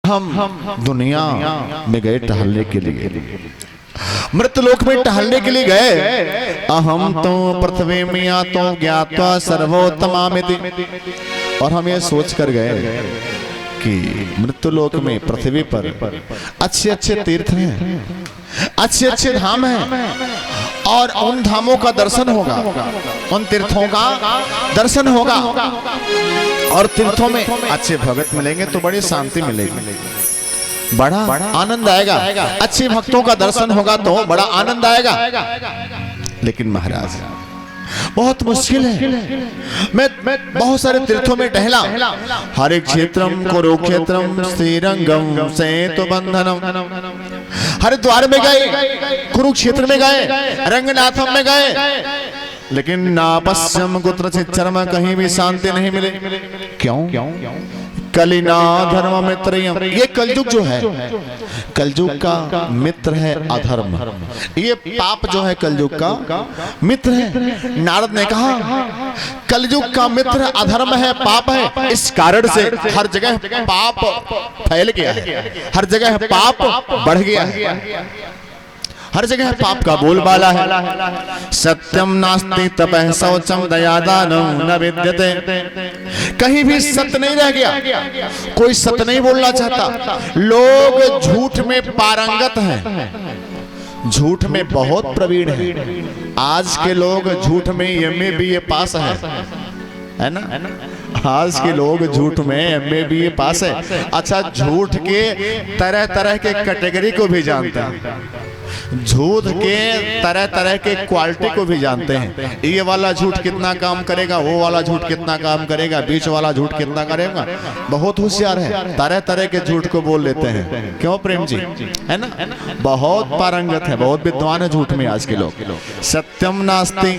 हम दुनिया में गए टहलने के लिए, मृतलोक में टहलने के लिए गए। अहम तो पृथ्वी मिया तो ज्ञात्वा सर्वोत्तमामिति, और हम ये सोच कर गए कि मृत्युलोक में पृथ्वी पर अच्छे अच्छे तीर्थ हैं, अच्छे अच्छे धाम हैं, और उन धामों का दर्शन होगा, उन तीर्थों का दर्शन होगा, और तीर्थों में अच्छे भगत मिलेंगे तो बड़ी शांति मिलेगी, बड़ा आनंद आएगा। अच्छे भक्तों का दर्शन होगा तो बड़ा आनंद आएगा। लेकिन महाराज बहुत मुश्किल है। मैं बहुत सारे तीर्थों में टहला, हरे क्षेत्रम कुरुक्षेत्रम श्रीरंगम सेतु बंधनम, हरिद्वार में गए, कुरुक्षेत्र में गए, रंगनाथम में गए, लेकिन नापस्यम कुत्रचित् चर्म, कहीं भी शांति नहीं मिले। क्यों? कलिना धर्म मित्रयम, ये कलयुग जो है, कलयुग का मित्र है अधर्म, ये पाप जो है कलयुग का मित्र है। नारद ने कहा कलयुग का मित्र अधर्म है, पाप है, इस कारण से हर जगह पाप फैल गया है, हर जगह पाप बढ़ गया है, हर जगह पाप का बोलबाला है। सत्यम नास्ति तपः शौचम दयादानं न विद्यते, कहीं भी सत्य नहीं रह गया, कोई सत्य नहीं बोलना चाहता। लोग झूठ में पारंगत हैं, झूठ में बहुत प्रवीण हैं। आज के लोग झूठ में एमए बीए पास है ना? आज के लोग झूठ में एमए बीए पास है। अच्छा, झूठ के तरह तरह के कैटेगरी को भी जानते हैं, झूठ के तरह तरह के क्वालिटी को भी जानते हैं। ये वाला झूठ कितना काम करेगा, वो वाला झूठ कितना काम करेगा, बीच वाला झूठ कितना करेगा। बहुत होशियार है, तरह तरह के झूठ को बोल लेते हैं। क्यों प्रेम जी, है ना? बहुत पारंगत है, बहुत विद्वान है झूठ में आज के लोग। सत्यम नास्ति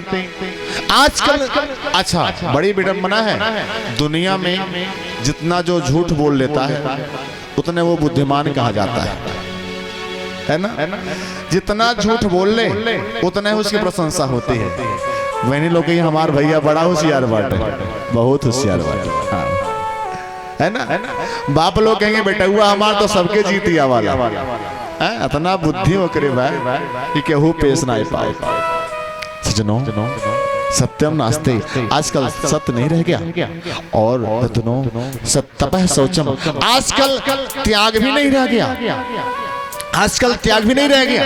आजकल, अच्छा बड़ी विडंबना है, दुनिया में जितना जो झूठ बोल लेता है उतने वो बुद्धिमान कहा जाता है ना? जितना झूठ बोल ले उतने उसकी प्रशंसा होती है। वही लोग कहीं हमार भैया बड़ा होशियार बात है, बहुत होशियार बात है, है ना? बाप लोग कहेंगे बेटा हुआ हमार तो सबके जीतिया वाला है, इतना बुद्धि हो करे भाई कि केहू पेश ना पाए। सजनों, सत्यम नास्ते, आजकल सत्य नहीं रह गया, और तपः शौचम, आजकल त्याग भी नहीं रह गया, आजकल त्याग भी नहीं रह गया।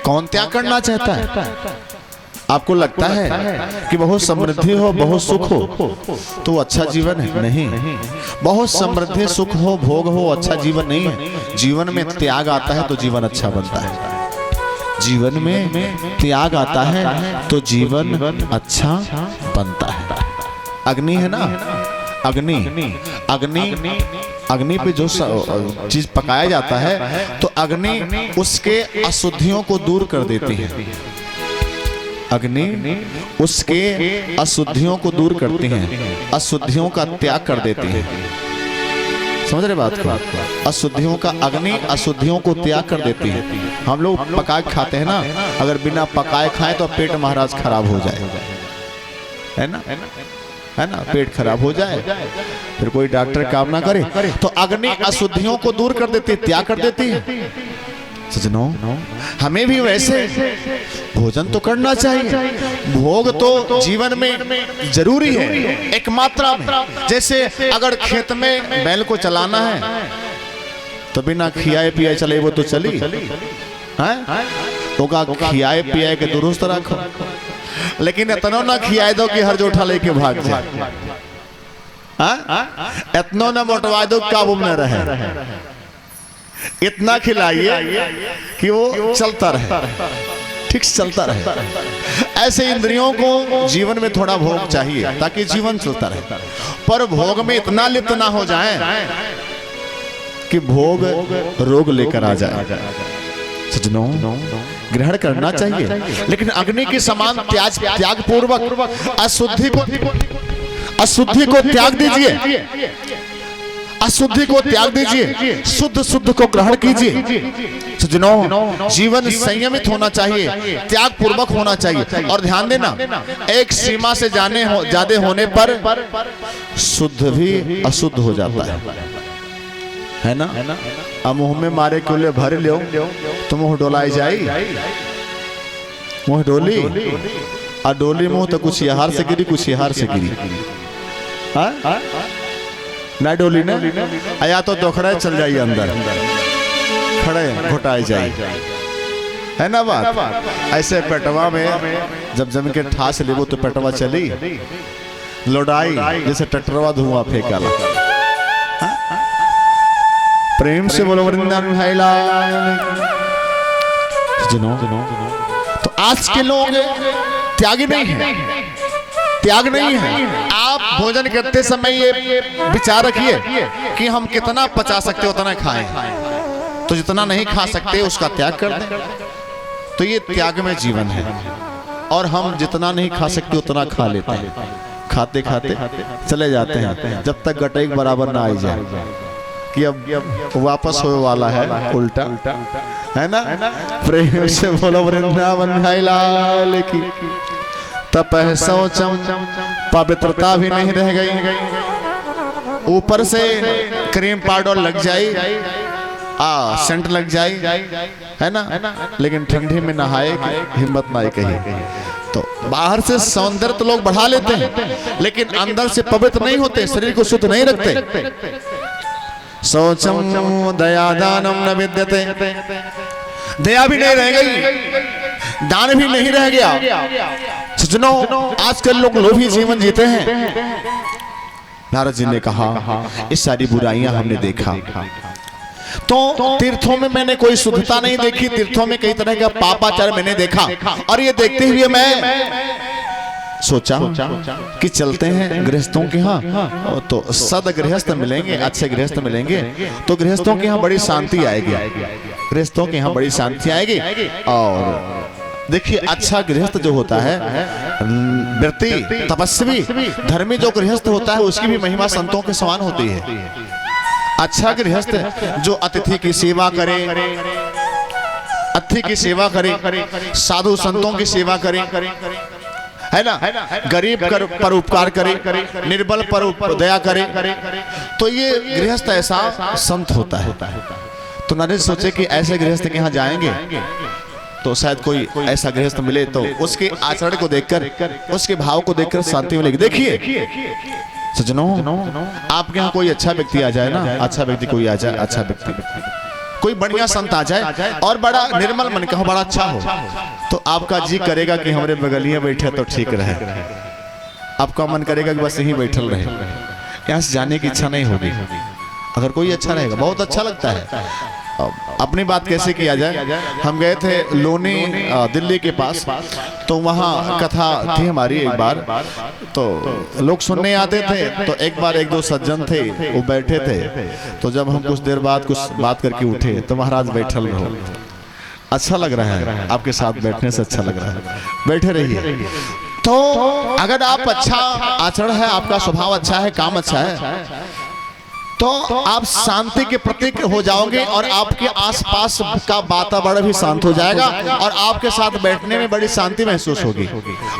कौन त्याग करना चाहता है? आपको लगता है कि बहुत समृद्धि हो, बहुत सुख हो तो अच्छा जीवन है? नहीं, बहुत समृद्धि, सुख हो, भोग हो, अच्छा जीवन नहीं है। जीवन में त्याग आता है तो जीवन अच्छा बनता है, जीवन में त्याग आता है तो जीवन अच्छा बनता है। अग्नि है ना, अग्नि पे जो चीज पकाया जाता है तो अग्नि उसके अशुद्धियों को दूर कर देती है, अग्नि उसके अशुद्धियों को दूर करती है, अशुद्धियों का त्याग कर देती है। समझ रहे बात को? अशुद्धियों का, अग्नि अशुद्धियों को त्याग कर देती है। हम लोग पका के खाते हैं ना, अगर बिना पकाए खाएं तो पेट महाराज खराब हो जाए, है ना? पेट खराब हो जाए, फिर कोई डॉक्टर काम ना करे। तो अग्नि अशुद्धियों को दूर कर देती है, त्याग कर देती है। सजनों, हमें भी वैसे भोजन तो करना चाहिए, भोग तो जीवन में जरूरी है, एक मात्रा में। जैसे अगर खेत में बैल को चलाना है तो बिना खियाए पियाए चले वो तो चली है, तो का खियाए पियाए के दुरुस्त रखो, लेकिन इतना ना खियाए दो कि हर जोठा लेके भाग जाए, इतना ना मोटवा दो काबू में रहे, इतना खिलाइए कि वो चलता रहे, ठीक चलता रहे। ऐसे इंद्रियों को जीवन में थोड़ा भोग चाहिए ताकि जीवन चलता रहे, पर भोग में इतना लिप्त ना हो जाए कि भोग रोग लेकर आ जाए। सजनों, ग्रहण करना चाहिए, लेकिन अग्नि के समान त्याग पूर्वक अशुद्धि को त्याग दीजिए, अशुद्धि को त्याग दीजिए, शुद्ध को ग्रहण कीजिए। सजनों, जीवन संयमित होना चाहिए, त्याग पूर्वक होना चाहिए। और ध्यान देना, एक सीमा से ज्यादा होने पर शुद्ध भी अशुद्ध हो जाता है। है ना। अब मुँह में मारे कुल्ले भर लो तो मुँह डोलाई जाई, मुँह डोली और डोली मुँह तो कुछ यहाँ से गिरी कुछ यहाँ से गिरी, हाँ ना डोली ना, या तो दोखड़ा चल जाइए अंदर खड़े घुटाई जाए, है ना बात। ऐसे पेटवा में जब जम के ठास लेबो तो पेटवा चली लौटाई जैसे टटरवा धुआं फेंकाला। प्रेम से बोलो वृंदावन भाई लाल। तो आज के लोग त्यागी नहीं है, त्याग नहीं है। आप भोजन करते समय ये विचार रखिए कि हम कितना पचा सकते उतना खाएं, तो जितना नहीं खा सकते उसका त्याग कर दें, तो ये त्याग में जीवन है। और हम जितना नहीं खा सकते उतना खा लेते हैं, खाते खाते चले जाते हैं जब तक गटेक बराबर ना आ जाए कि अब वापस होने वाला है उल्टा, है ना। प्रेम से बोलो वृंदावन भाई लाल की। तपह शौचम, पवित्रता भी नहीं रह गई, ऊपर से क्रीम पाउडर लग जाए, सेंट लग जाए, है ना, लेकिन ठंडी में नहाए हिम्मत ना कही। तो बाहर से सौंदर्य तो लोग बढ़ा लेते हैं लेकिन अंदर से पवित्र नहीं होते, शरीर को शुद्ध नहीं रखते। शौचम दयादानम न विद्यते, दया भी नहीं रह गई, दान भी नहीं रह गया। सज्जनों, आजकल लोग लोभी जीवन जीते हैं। नारद जी ने कहा ये सारी बुराइयां हमने देखा, तो तीर्थों में मैंने कोई शुद्धता नहीं देखी, तीर्थों में कई तरह का पापाचार मैंने देखा। और ये देखते हुए मैं सोचा कि चलते हैं गृहस्थों के यहाँ, तो सद गृहस्थ मिलेंगे, अच्छे गृहस्थ मिलेंगे, तो गृहस्थों के यहाँ बड़ी शांति आएगी, गृहस्थों के यहाँ बड़ी शांति आएगी। और देखिए अच्छा गृहस्थ जो होता है, व्रती तपस्वी धर्मी जो गृहस्थ होता है उसकी भी महिमा संतों के समान होती है। अच्छा गृहस्थ जो अतिथि की सेवा करे, अतिथि की सेवा करे, साधु संतों की सेवा करे, है ना, गरीब पर उपकार करे, निर्बल पर दया करे, तो ये गृहस्थ ऐसा संत होता है। तो नरेश सोचे कि ऐसे गृहस्थ के यहाँ जाएंगे तो शायद कोई ऐसा गृहस्थ मिले तो उसके आचरण को देखकर, उसके भाव को देखकर शांति मिलेगी। देखिए सज्जनों, आपके यहाँ कोई अच्छा व्यक्ति आ जाए ना, अच्छा व्यक्ति कोई आ जाए, अच्छा व्यक्ति कोई बढ़िया संत आ जाए और बड़ा निर्मल मन का हो, बड़ा अच्छा हो, तो आपका जी करेगा कि हमारे बगलियां बैठे तो ठीक रहे, आपका मन करेगा कि बस यहीं बैठल रहे, यहाँ से जाने की इच्छा नहीं होगी। अगर कोई अच्छा रहेगा बहुत अच्छा लगता है। अपनी बात कैसे किया जाए, हम गए थे लोनी दिल्ली के पास, तो वहाँ कथा थी हमारी एक बार, तो लोग सुनने आते थे, तो एक बार एक दो सज्जन थे वो बैठे थे, तो जब हम कुछ देर बाद कुछ बात करके उठे तो महाराज बैठल रहो, अच्छा लग रहा है, आपके साथ बैठने से अच्छा लग रहा है, बैठे रहिए। तो अगर आप अच्छा आचरण है, आपका स्वभाव अच्छा है, काम अच्छा है, तो आप शांति के प्रतीक हो जाओगे और आपके आसपास का वातावरण भी शांत हो जाएगा और आपके साथ बैठने में बड़ी शांति महसूस होगी,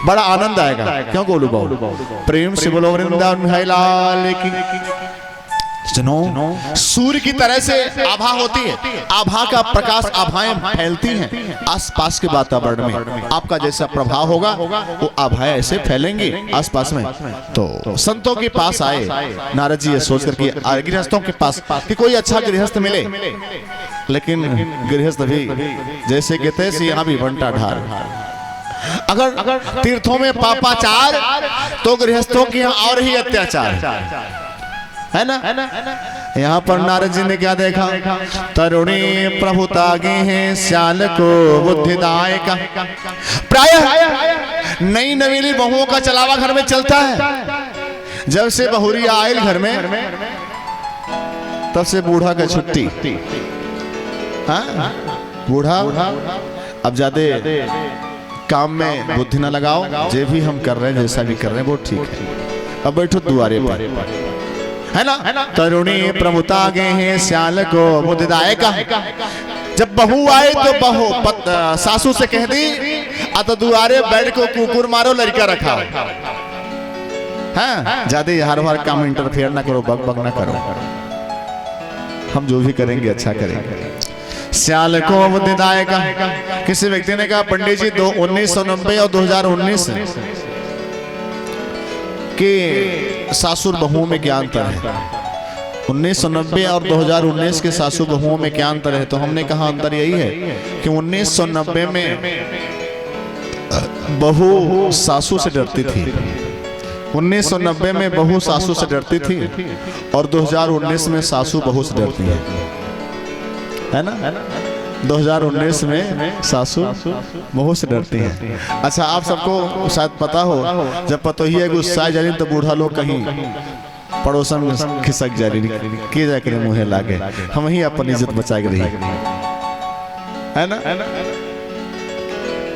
बड़ा आनंद आएगा। क्यों बोलू बाबू, प्रेम से बोलो वृंदावन भाई लाल की। सुनो, सूर्य की तरह से आभा होती है, आभा का प्रकाश, आभाएं फैलती हैं आसपास के वातावरण में, आपका जैसा प्रभाव होगा वो आभाएं ऐसे फैलेंगी आसपास में। तो संतों के पास आए नारद जी ये सोच करके, गृहस्थों के पास कि कोई अच्छा गृहस्थ मिले, लेकिन गृहस्थ भी जैसे कहते हैं यहाँ भी बंटा ढार। अगर तीर्थों में पापाचार तो गृहस्थों के यहाँ और ही अत्याचार, है ना। यहाँ पर नारद जी ने क्या देखा, तरुणी प्रभु तागे हैं श्याल को बुद्धिदायक। प्रायः नई नवीली बहुओं का चलावा घर में चलता है, जब से बहुरिया आयल घर में तब से बूढ़ा का छुट्टी। हाँ बूढ़ा अब ज्यादा काम में बुद्धि न लगाओ, जो भी हम कर रहे हैं जैसा भी कर रहे हैं वो ठीक है, अब बैठो दुआरे पर, है ना। तरुणी प्रमुता गए हैं श्याल को बुद्धिदायक। जब बहू आए तो बहू सासू से कह दी अत दुआरे बैठ को कुकुर मारो, लड़का रखा। हाँ ज्यादा हर काम इंटरफेयर ना करो, बग बग ना करो, हम जो भी करेंगे अच्छा करेंगे। श्याल को बुद्धिदायक, किसी व्यक्ति ने कहा पंडित जी 1990 और 2019 के सासुर बहुओं में क्या अंतर है? 1990 और 2019 के सासू बहुओं में क्या अंतर है? तो हमने कहा अंतर यही है कि 1990 में बहू सासू से डरती थी, 1990 में बहू सासू से डरती थी और 2019 में सासू बहू से डरती है ना? 2019 में सासू बहू से डरती है। अच्छा, आप सबको शायद पता हो, जब पतोहिया गुस्सा जारी तो बूढ़ा लोग कहीं पड़ोसन में खिसक जारी की जाकर मुँह लागे, हम ही अपनी इज्जत बचा के रही, है ना?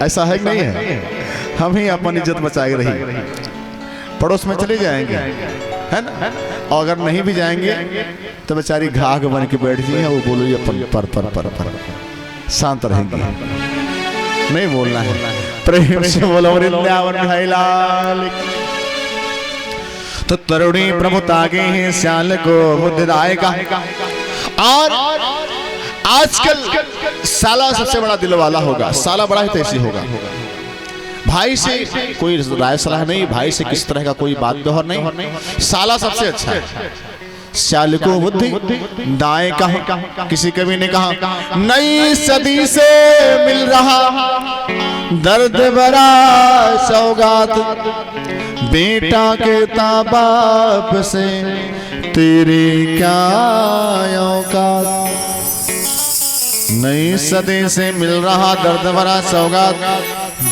ऐसा है कि नहीं है? हम ही अपनी इज्जत बचा के रही, पड़ोस में चले जाएंगे, है ना? और अगर नहीं भी जाएंगे तो बेचारी घाघ बन के बैठ गई है, वो बोलो ये पर पर पर पर शांत रहेंगे, नहीं बोलना है। प्रेम से बोलो वृंदावन भाई लाल। तो तरुणी प्रभु तागे हैं श्याल को बुद्धिदायक। और आजकल साला सबसे बड़ा दिल वाला होगा, साला बड़ा ही तेजी होगा, भाई से कोई राय सलाह नहीं, भाई से किस तरह का कोई बात व्यवहार नहीं, साला सबसे अच्छा है। श्याल को बुद्धि दाएं कहा, किसी कवि ने कहा नई सदी से मिल रहा दर्द भरा सौगात, बेटा कहता बाप से तेरी क्या औकात। नई सदी से मिल रहा दर्द भरा सौगात,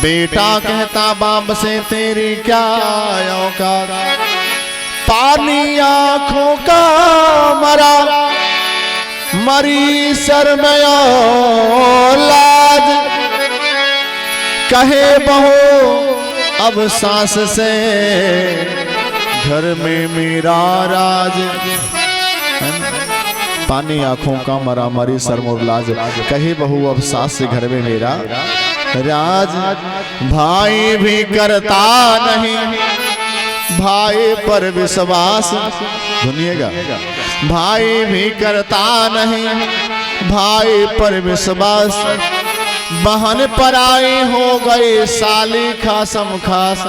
बेटा कहता बाप से तेरी क्या औकात। पानी आंखों का मरा मरी शर्मयो लाज, कहे बहू अब सास से घर में मेरा राज। पानी आंखों का मरा मरी शर्म और लाज, कहे बहू अब सास से घर में मेरा राज। भाई भी करता नहीं भाई पर विश्वास, सुनिएगा, भाई भी करता नहीं भाई पर विश्वास, बहन पराई हो गई साली खासम खास।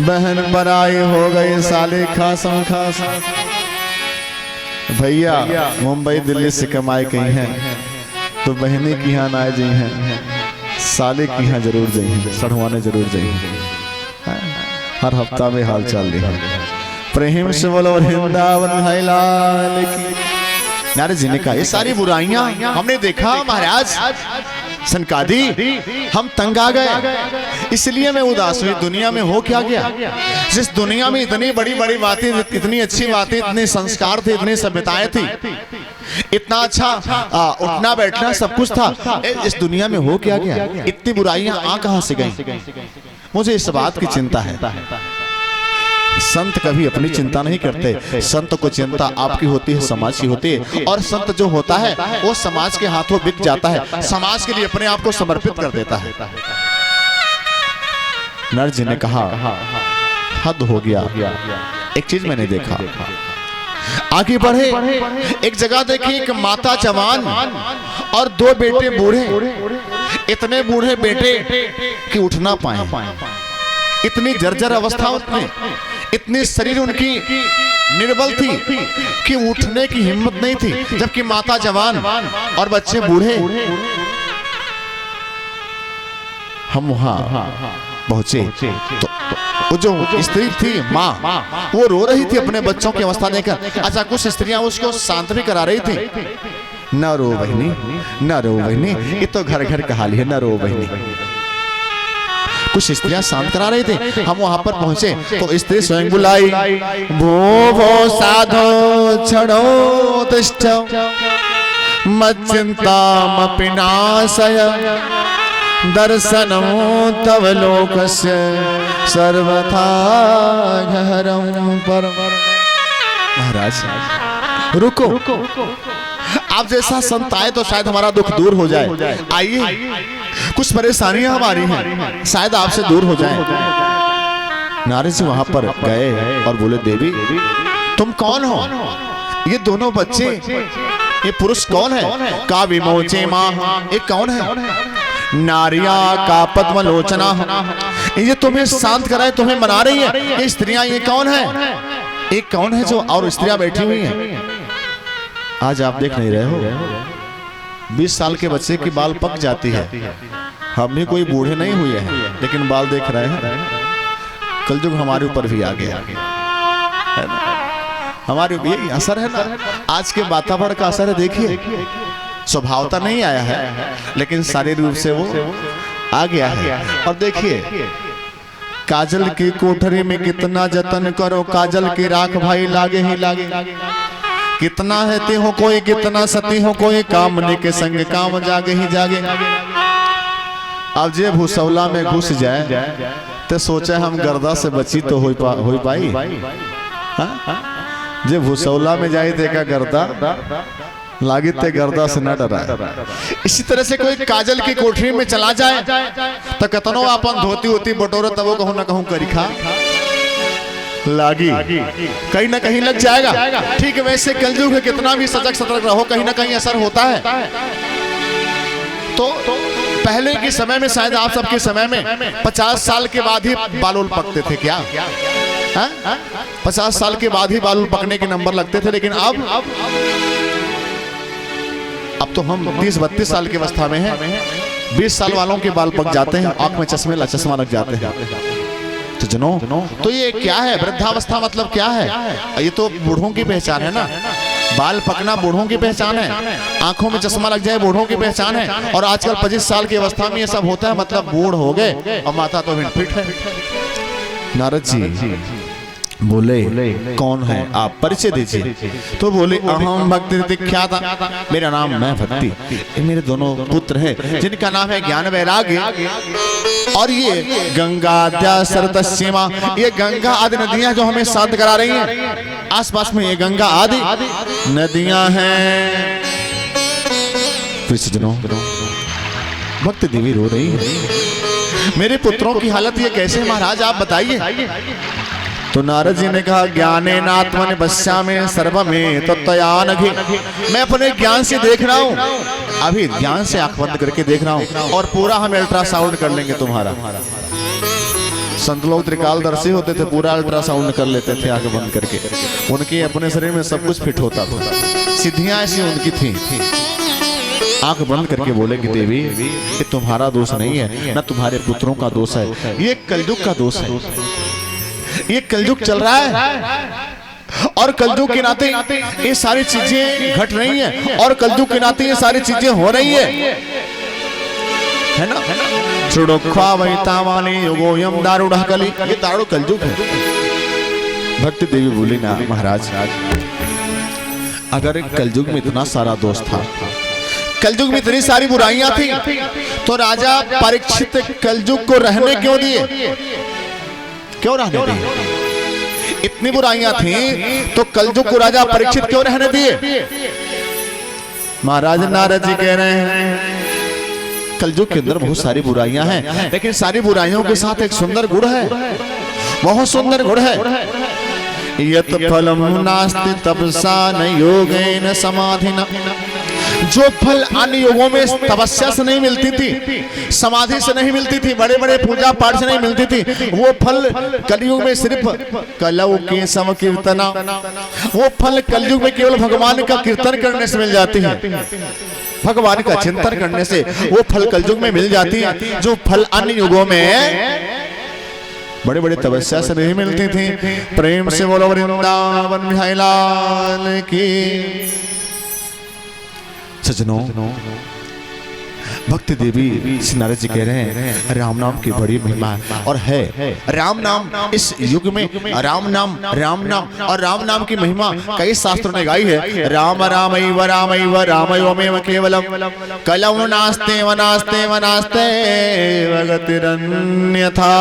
बहन पराई हो गई साली खासम खास। भैया मुंबई दिल्ली से कमाई कहीं हैं तो बहनी की यहाँ ना जी हैं, साले की यहाँ जरूर जाइए, सढ़वाने जरूर जाइए, हर हफ्ता में हाल चाल रही। प्रेम से बोलो वृंदावन भाई लाल की। नारे जी ने कहा ये सारी बुराइयां हमने देखा महाराज सनकादी, हम तंग आ गए, इसलिए मैं उदास हुई। दुनिया में हो क्या गया? जिस दुनिया में इतनी बड़ी बड़ी बातें, इतनी अच्छी बातें, इतने संस्कार थे, इतनी सभ्यताएं थी, इतना अच्छा उठना बैठना सब कुछ था, इस दुनिया में हो क्या गया? इतनी बुराइयां आ कहां से गई? मुझे इस बात की चिंता है। संत कभी अपनी चिंता नहीं करते, संत को चिंता आपकी होती है, समाज की होती है। और संत जो होता है वो समाज के हाथों बिक जाता है, समाज के लिए अपने आप को समर्पित कर देता है। नर जी ने कहा हद हो गया। एक चीज मैंने देखा, आगे बढ़े, एक जगह देखी, एक माता जवान और दो बेटे बूढ़े, इतने बूढ़े बेटे कि उठ ना पाए, इतनी जर्जर अवस्था उतनी, इतनी शरीर उनकी निर्बल थी कि उठने की हिम्मत नहीं थी, जबकि माता जवान और बच्चे बूढ़े। हम वहां पहुंचे तो वो जो स्त्री थी माँ, वो रो रही थी अपने बच्चों की अवस्था देखकर। अच्छा, कुछ स्त्रियां उसको शांत भी करा रही थी, न रो बहनी, न रो बहनी, ये तो घर घर का हाल है, न रो बहनी। कुछ स्त्रियां शांत करा रहे थे। हम वहां पर पहुंचे तो स्त्री स्वयं बुलाई, भो भो साधो छड़ो तिष्ठ मच्चिंता मपिनाशय दर्शनमो तव लोकस्य सर्वथा घरम पर। महाराज रुको, आप जैसा संत आए तो शायद हमारा दुख दूर हो जाए। आइए, कुछ परेशानियां हमारी हैं, शायद आपसे दूर हो जाए। नारद जी वहां पर गए और बोले देवी तुम कौन हो? ये दोनों बच्चे, ये पुरुष कौन है? का विमोचे माँ, ये कौन है? नारिया का पद्मलोचना, ये तुम्हें शांत कराए, तुम्हें मना रही है। ये स्त्रियां, ये कौन है? एक कौन है जो और स्त्रियां बैठी हुई हैं? आज आप देख नहीं रहे हो, 20 साल के बच्चे की बाल पक जाती है। हम भी कोई बूढ़े नहीं हुए हैं, लेकिन बाल देख रहे हैं। कलयुग हमारे ऊपर भी आ गया है ना? हमारे ये असर है ना, आज के वातावरण का असर है। देखिए, स्वभावता नहीं आया है, लेकिन शारीरिक रूप से वो आ गया है। और देखिए, काजल की कोठरी में कितना जतन करो, काजल की राख भाई लागे ही लागे। कितना है हो कोई, कितना सती हो कोई, कामने के संग काम जागे ही जागे। अब जे भूसौला में घुस जाए तो सोचे हम गर्दा से बची तो हो पाई। जे भूसौला में जाए देखा गर्दा लागी ते गर्दा से न डरा। इसी तरह से कोई काजल की कोठरी में चला जाए तो कतनो अपन धोती होती बटोरे तब वो कहूं ना कहूं करी खा लागी, कहीं ना कहीं लग जाएगा। ठीक वैसे कलयुग है, कितना भी सजग सतर्क रहो, कहीं ना कहीं असर होता है। तो पहले के समय में, शायद आप सबके समय में 50 साल के बाद ही बाल पकते थे क्या? 50 साल के बाद ही बाल पकने के नंबर लगते थे। लेकिन अब तो हम 30-32 साल की अवस्था में हैं। 20 साल वालों के बाल पक जाते हैं, आंख में चश्मा लग जाते हैं। तो जनों, तो ये क्या है? वृद्धावस्था मतलब क्या है? ये तो बूढ़ों की पहचान है ना। बाल पकना बूढ़ों की पहचान है, आंखों में चश्मा लग जाए बूढ़ों की पहचान है। और आजकल 25 साल की अवस्था में ये सब होता है, मतलब बूढ़ हो गए और माथा तो फिट है। नारद जी बोले, कौन है आप? परिचय दीजिए। तो बोले, अहम भक्ति दीक्षाता, मेरा नाम मैं भक्ति। ये मेरे दोनों पुत्र हैं जिनका नाम है ज्ञान वैराग्य। और ये गंगा सरतस्यमा, ये गंगा आदि नदियां जो हमें शांत करा रही हैं। आसपास में ये गंगा आदि नदियां हैं। जनों, भक्ति देवी रो रही है, मेरे पुत्रों की हालत ये कैसे महाराज आप बताइए। तो नारद जी ने कहा, ज्ञाने नात्मन बस्या में सर्व में तत्वयानघि, मैं अपने ज्ञान से देख रहा हूँ। अभी ज्ञान से आंख बंद करके देख रहा हूँ, और पूरा हम अल्ट्रासाउंड कर लेंगे तुम्हारा। संत लोग त्रिकालदर्शी होते थे, पूरा अल्ट्रासाउंड कर लेते थे आंख बंद करके। उनके अपने शरीर में सब कुछ फिट होता था, सिद्धियां ऐसी उनकी थी। आंख बंद करके बोले कि देवी, ये तुम्हारा दोष नहीं है, न तुम्हारे पुत्रों का दोष है, ये कलयुग का दोष है। ये कलयुग चल रहा है, और कलयुग के नाते ये सारी चीजें घट रही हैं, और कलयुग के नाते ये सारी चीजें हो रही है ना। सुडोख्वा वैतावानी योगोयम दारुण कली, ये दारुण कलयुग है। भक्ति देवी बोली, ना महाराज, अगर कलयुग में इतना सारा दोष था, कलयुग में इतनी सारी बुराइयां थी, तो राजा परीक्षित कलयुग को रहने क्यों दिए? क्यों रहने दिए? इतनी बुराइयां थी तो कलयुग को राजा परीक्षित क्यों रहने दिए? महाराज नारद जी कह रहे हैं, कलयुग के अंदर बहुत सारी बुराइयां हैं, लेकिन सारी बुराइयों के साथ एक सुंदर गुण है, बहुत सुंदर गुण है। यत् फलम नास्ति तपसा न योगेन समाधिना, जो फल अन्य योगों में तपस्या से नहीं मिलती थी, समाधि से नहीं मिलती थी, बड़े बड़े पूजा पाठ से नहीं मिलती थी, वो फल कलयुग में सिर्फ कलौ के सम कीर्तना, वो फल कलयुग में केवल भगवान का कीर्तन करने से मिल जाती है, भगवान का चिंतन करने से वो फल कलयुग में मिल जाती है, जो फल अन्य युगों में बड़े बड़े तपस्या से नहीं मिलती थी। प्रेम से बोलो वृंदावन बिहारी लाल की। सजनों, भक्ति देवी नारद जी कह रहे हैं, राम नाम की बड़ी महिमा और है। राम नाम इस युग में, राम नाम और राम नाम की महिमा कई शास्त्रों ने गाई है। राम रामैव रामैव रामयोमेव केवलम कलौ नास्ते वनास्ते वनास्ते गतिरन्यथा।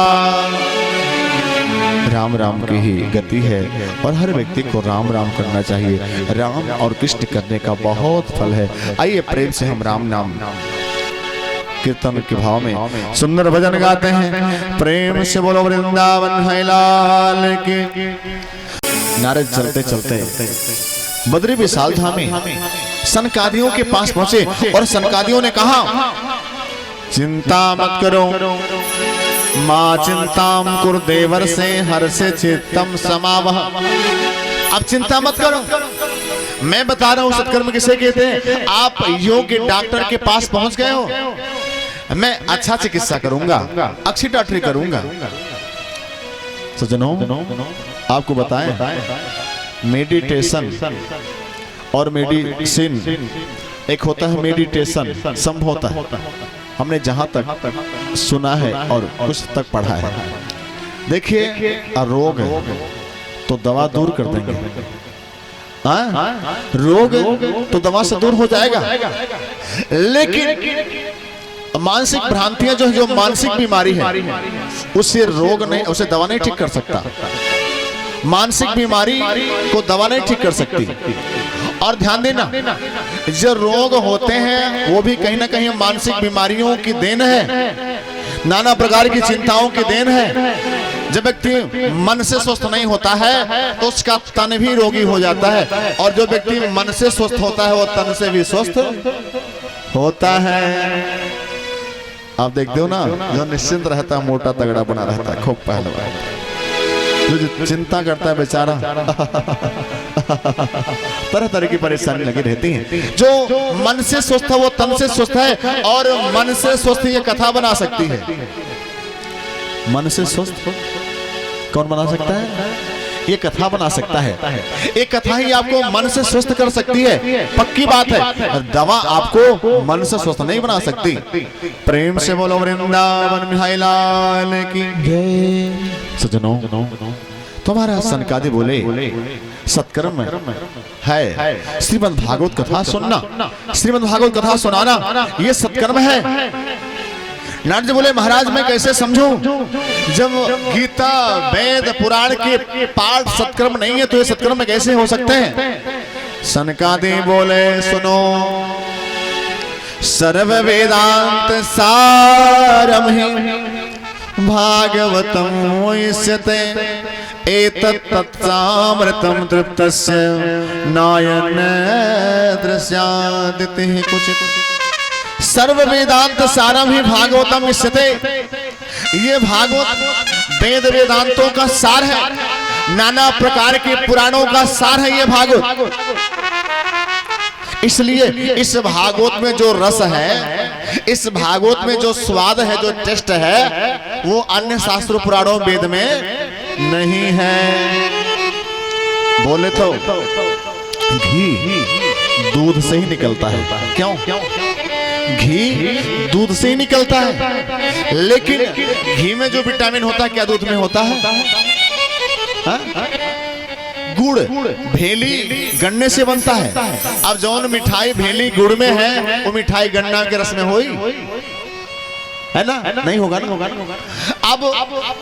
राम राम की ही गति है, और हर व्यक्ति को राम राम करना चाहिए। राम और कृष्ण करने का बहुत फल है। आइए प्रेम से हम राम नाम कीर्तन के भाव में सुंदर भजन गाते हैं। प्रेम से बोलो वृंदावन है लाल की। नारद चलते चलते बद्री विशाल धामी सनकादियों के पास पहुंचे और सनकादियों ने कहा, चिंता मत करो, मां चिंताम कुरुदेवर से हर से चित्तम समावह। अब चिंता मत करो, मैं बता रहा हूं सत्कर्म किसे कहते हैं। आप योग के डॉक्टर के पास पहुंच गए हो, मैं अच्छा चिकित्सा करूंगा, अच्छी डॉक्टरी करूंगा। सज्जनों, आपको बताएं, मेडिटेशन और मेडिसिन एक होता है। मेडिटेशन संभव होता है, हमने जहां तक सुना है और कुछ तक पढ़ा है। देखिए, रोग है तो दवा दूर कर देंगे, रोग तो दवा से दूर हो जाएगा। लेकिन मानसिक भ्रांतियां जो मानसिक बीमारी है, उससे रोग नहीं, उसे दवा नहीं ठीक कर सकता। मानसिक बीमारी को दवा नहीं ठीक कर सकती। और ध्यान देना, जो रोग होते हैं वो भी कहीं ना कहीं मानसिक बीमारियों की देन है, नाना प्रकार की चिंताओं की देन है। जब व्यक्ति मन से स्वस्थ नहीं होता है तो उसका तन भी रोगी हो जाता है, और जो व्यक्ति मन से स्वस्थ होता है वो तन से भी स्वस्थ होता है। आप देखते हो ना, जो निश्चिंत रहता है मोटा तगड़ा बना रहता है, खूब पहलवान। जो चिंता करता है बेचारा तरह तरह की परेशानी लगी रहती है। जो मन से स्वस्थ है वो तन से स्वस्थ है, और मन से स्वस्थ ये कथा बना सकती है। मन से स्वस्थ कौन बना सकता है? ये कथा बना सकता है। एक कथा ही आपको मन से स्वस्थ कर सकती है, पक्की बात है। दवा आपको मन से स्वस्थ नहीं बना सकती। प्रेम से बोलो वृंदावन बिहारी लाल की जय। सज्जनों, तुम्हारा सनकादि बोले सत्कर्म है श्रीमद् भागवत कथा सुनना, श्रीमद् भागवत कथा सुनाना, ये सत्कर्म है। नारद जी बोले, महाराज मैं कैसे समझूं, जब गीता वेद पुराण के पाठ सत्कर्म नहीं है तो ये सत्कर्म कैसे हो सकते हैं? सनकादि बोले, सुनो, सर्व वेदांत सारम भागवतम मुह्यते एतत् तत्सामृतम तृप्तस्य नायन दृश्यादिति कुचित्। सर्व वेदांत सारम ही भागवतम इष्यते। ये भागवत वेद वेदांतों का सार है, नाना प्रकार के पुराणों का सार है ये भागवत। इसलिए इस भागवत में जो रस है, इस भागवत में जो स्वाद है, जो टेस्ट है, वो अन्य शास्त्र पुराणों वेद में नहीं है। बोले तो घी दूध से ही निकलता है। क्यों? घी दूध से ही निकलता है, लेकिन घी में जो विटामिन होता है क्या दूध में होता है? गुड़ भेली गन्ने से बनता है। अब जौन मिठाई भेली गुड़ में है वो मिठाई गन्ना के रस में होई है ना? नहीं होगा ना। अब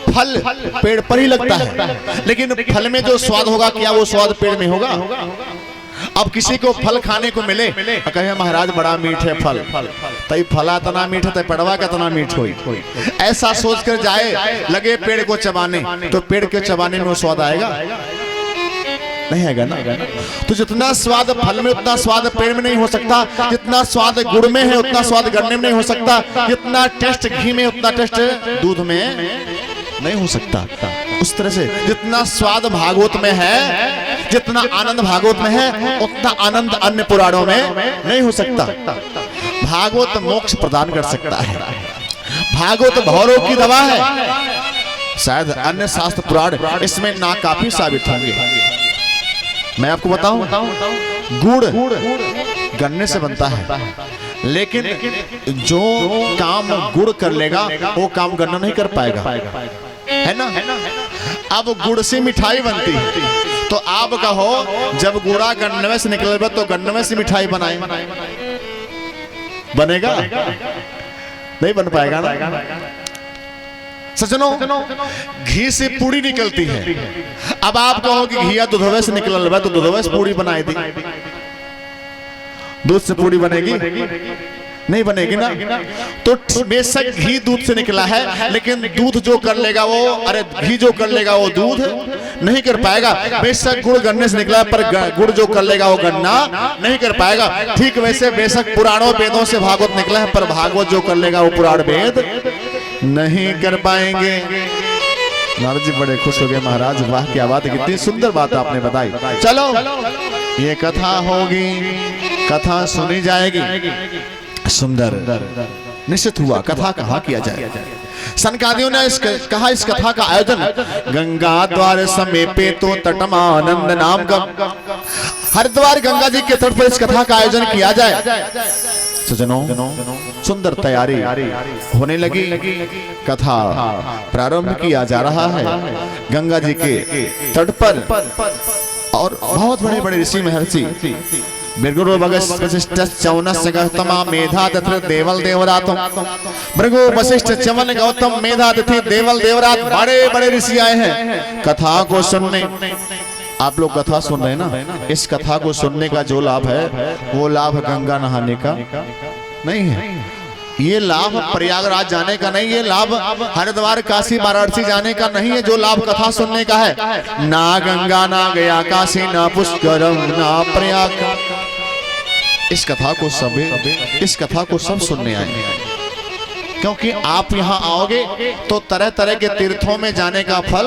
फल पेड़ पर ही लगता है, लेकिन फल में जो स्वाद होगा क्या वो स्वाद पेड़ में होगा? अब किसी को फल खाने को मिले, कहे महाराज बड़ा मीठ है फल, तई फला तना मीठ है, पड़वा का तना मीठ होई, ऐसा सोच कर जाए लगे पेड़ को चबाने, तो पेड़ के चबाने में वो स्वाद आएगा? नहीं आएगा ना। तो जितना स्वाद फल में उतना स्वाद पेड़ में नहीं हो सकता, जितना स्वाद गुड़ में है उतना स्वाद गन्ने में नहीं हो सकता, जितना टेस्ट घी में उतना टेस्ट दूध में नहीं हो सकता। उस तरह से जितना स्वाद भागवत में है, जितना आनंद भागवत में है, उतना आनंद अन्य पुराणों में नहीं हो सकता। भागवत मोक्ष प्रदान कर सकता है, भागवत भवरोग की दवा है। शायद अन्य शास्त्र पुराण इसमें नाकाफी साबित होंगे। मैं आपको बताऊं, गुड़ गन्ने से बनता है, लेकिन जो काम गुड़ कर लेगा वो काम गन्ना नहीं कर पाएगा, है ना? अब गुड़ से मिठाई बनती है, तो आप कहो जब गुड़ा गन्ने से निकलेगा तो गन्ने से मिठाई बनाए, बनेगा? नहीं बन पाएगा ना। सज्जनों, घी से पूड़ी निकलती है। अब आप कहो कि घिया दूधवे से निकल रहा है तो दूधवे से पूड़ी बनाई दी, दूध से पूड़ी बनेगी? नहीं बनेगी ना। तो बेशक घी दूध से निकला है, लेकिन दूध जो कर लेगा वो, अरे घी जो कर लेगा वो दूध नहीं कर पाएगा। बेशक गुड़ गन्ने से निकला, पर गुड़ जो कर लेगा वो गन्ना नहीं कर पाएगा। ठीक वैसे बेशक पुराणों वेदों से भागवत निकला है, पर भागवत जो कर लेगा वो पुराण वेद नहीं कर पाएंगे। नारद जी बड़े खुश हो गए, महाराज वाह क्या बात है, कितनी सुंदर बात आपने बताई। चलो ये कथा होगी, कथा सुनी जाएगी। सुंदर निश्चित हुआ, कथा कहाँ किया जाए। सनकादियों ने कहा इस कथा का आयोजन गंगा द्वार समीपे तो तटमानंद नाम का हरिद्वार गंगा जी के तट पर इस कथा का आयोजन किया जाए। सजनों सुंदर तैयारी होने लगी, कथा प्रारंभ किया जा रहा है गंगा जी के तट पर। और बहुत बड़े बड़े ऋषि महर्षि भृगु वशिष्ठ चौनस गौतमा मेधातिथि देवल देवरात, भृगु वशिष्ठ च्यवन गौतम मेधातिथि देवल देवरात, बड़े बड़े ऋषि आए हैं कथा को सुनने। आप लोग कथा सुन रहे हैं ना, इस कथा को सुनने का जो लाभ है वो लाभ गंगा नहाने का नहीं है, ये लाभ प्रयागराज जाने का नहीं, ये लाभ हरिद्वार काशी वाराणसी जाने का नहीं है। जो लाभ कथा सुनने का है, ना गंगा ना गया काशी ना पुष्करम ना प्रयाग, इस कथा को सब सुनने आए। क्योंकि आप यहाँ आओगे तो तरह तरह के तीर्थों में जाने का फल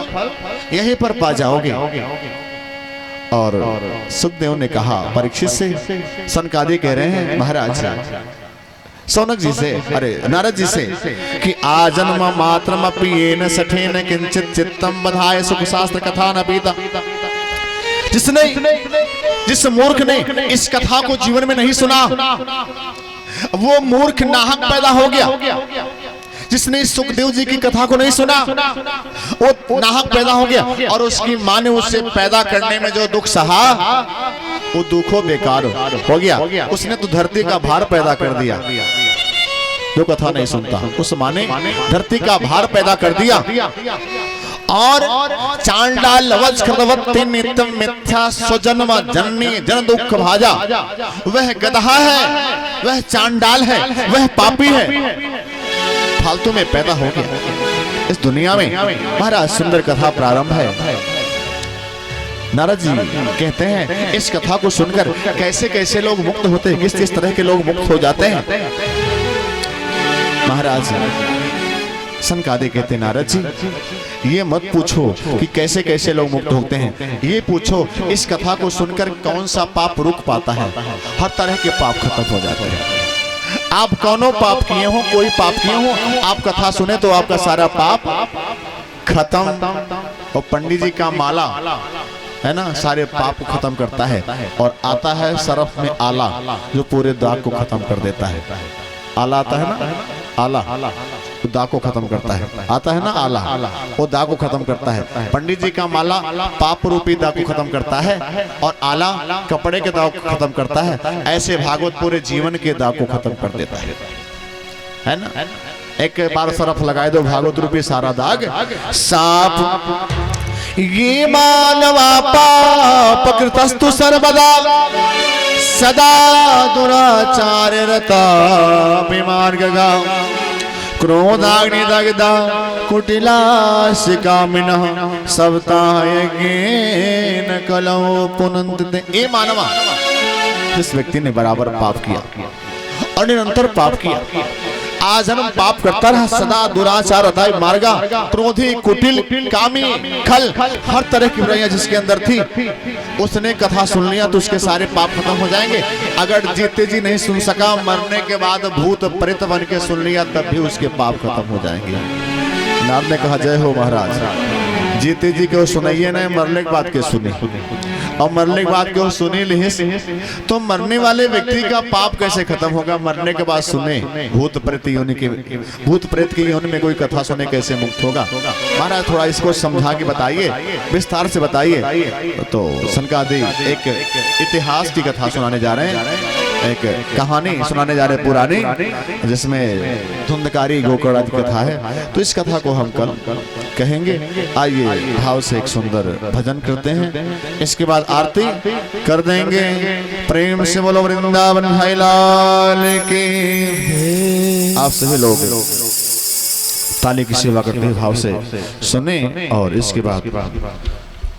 यहीं पर पा जाओगे। और सुखदेव ने कहा परीक्षित से, सनकादि कह रहे हैं महाराज सौनक जी से, अरे नारद जी से कि आजन्म मात्रम अपि सठेन किंचित चित्तम बधाय सुख शास्त्र कथा न पीता। जिस मूर्ख ने इस कथा को जीवन में नहीं सुना वो मूर्ख नाहक पैदा हो गया। जिसने सुखदेव जी की कथा को नहीं सुना वो नाहक पैदा हो गया, और उसकी मां ने उससे पैदा करने में जो दुख सहा वो दुखों बेकार हो गया। उसने तो धरती का भार पैदा कर दिया। जो कथा नहीं सुनता उस मां ने धरती का भार पैदा कर दिया। और चांडाल वज्रवत्ति नित्यम मिथ्या स्वजन्म जननी जन दुख भाजा, वह गधा है, वह चांडाल है, वह पापी है, फालतू में पैदा हो गया इस दुनिया में। महाराज सुंदर कथा प्रारंभ है। नारद जी कहते हैं इस कथा को सुनकर कैसे कैसे लोग मुक्त होते हैं, किस किस तरह के लोग मुक्त हो जाते हैं। महाराज सनकादि कहते नारद जी ये मत पूछो कि कैसे कैसे लोग मुक्त होते हैं, ये पूछो इस कथा को सुनकर कौन सा पाप रुक पाता है। हर तरह के पाप खत्म हो जाते हैं। आप कौनों पाप किए हो, कोई पाप किए हो, आप कथा सुने तो आपका सारा पाप खत्म। और पंडित जी का माला है ना, सारे पाप को खत्म करता है। और आता है सरफ में आला जो पूरे दाग को खत्म कर देता है। आला आता है ना, आला दाग को खत्म करता है। आता है ना आला, वो दाग को खत्म करता है। पंडित जी का माला पाप रूपी दाग को खत्म करता है, और आला कपड़े के दाग को खत्म करता है। ऐसे भागवत पूरे जीवन के दाग को खत्म कर देता है ना। एक बार सरफ लगाए दो भागवत रूपी सारा दाग साफ। ये मानवा पाप कृतस्तु सर्वदा सदा दुराचार रता विमान गगा क्रोधाग्नि दग्धा कुटिलाशिकामिनः सवतायज्ञेन कलौ पुनन्ते। ए मानवा, जिस व्यक्ति ने बराबर पाप किया और निरंतर पाप किया, आजन्म पाप करता रहा, सदा दुराचार अथाई मार्गा, क्रोधी, कुटिल, कामी, खल, हर तरह की बुराइयां जिसके अंदर थी, उसने कथा सुन लिया तो उसके सारे पाप खत्म हो जाएंगे। अगर जीते जी नहीं सुन सका, मरने के बाद भूत प्रेत बन के सुन लिया तब भी उसके पाप खत्म हो जाएंगे। नारद ने कहा जय हो महाराज। जीते जी को सुनाइए ना, मरने के बाद के सुने, और मरने के बाद क्यों सुनी नहीं, तो मरने वाले व्यक्ति का पाप कैसे खत्म होगा। मरने के बाद सुने, भूत प्रेत की योनि में कोई कथा सुने कैसे मुक्त होगा। महाराज थोड़ा इसको समझा के बताइए, विस्तार से बताइए। तो सनकादि एक इतिहास की कथा सुनाने जा रहे हैं। एक कहानी सुनाने जा रहे पुरानी, जिसमें धुंधकारी गोकर्ण आदि कथा है। तो इस कथा को हम कल कहेंगे। आइए भाव से एक सुंदर भजन करते हैं, इसके बाद आरती कर देंगे। प्रेम से बोलो वृंदावन भाई लाल की। आप सभी लोग ताली की सेवा करते हुए भाव से सुने और इसके बाद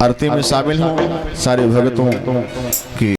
आरती में शामिल हों। सारे भक्तों की